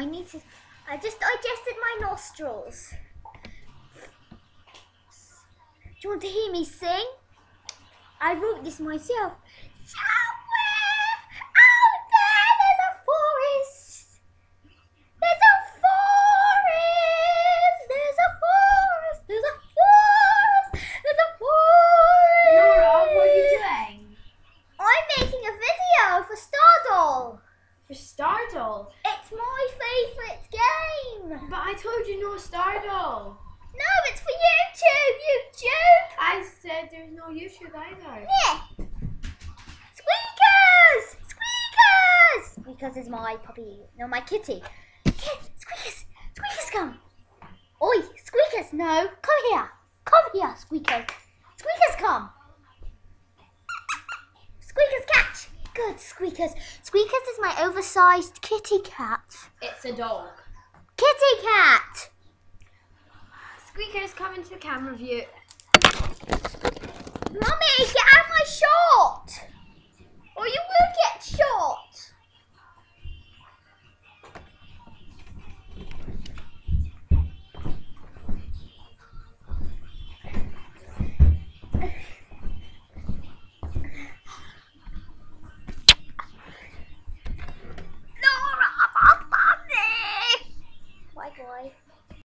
I need to. I just digested my nostrils. Do you want to hear me sing? I wrote this myself. Somewhere out there, there's a forest. There's a forest. There's a forest. There's a forest. There's a forest. Laura, what are you doing? I'm making a video for Stardoll. For Stardoll? It's my favourite game. But I told you no Stardoll. No, it's for YouTube, you joke. I said there's no YouTube either. Yeah. Squeakers! Squeakers! Squeakers is my puppy. No, my kitty. Squeakers! Squeakers, come. Oi, Squeakers, no. Come here. Come here, Squeakers. Squeakers, come. Squeakers, catch. Good, Squeakers. Squeakers is my oversized kitty cat. It's a dog. Kitty cat. Squeakers, come into the camera view. Mummy, get out of my shot. Or you will get shot.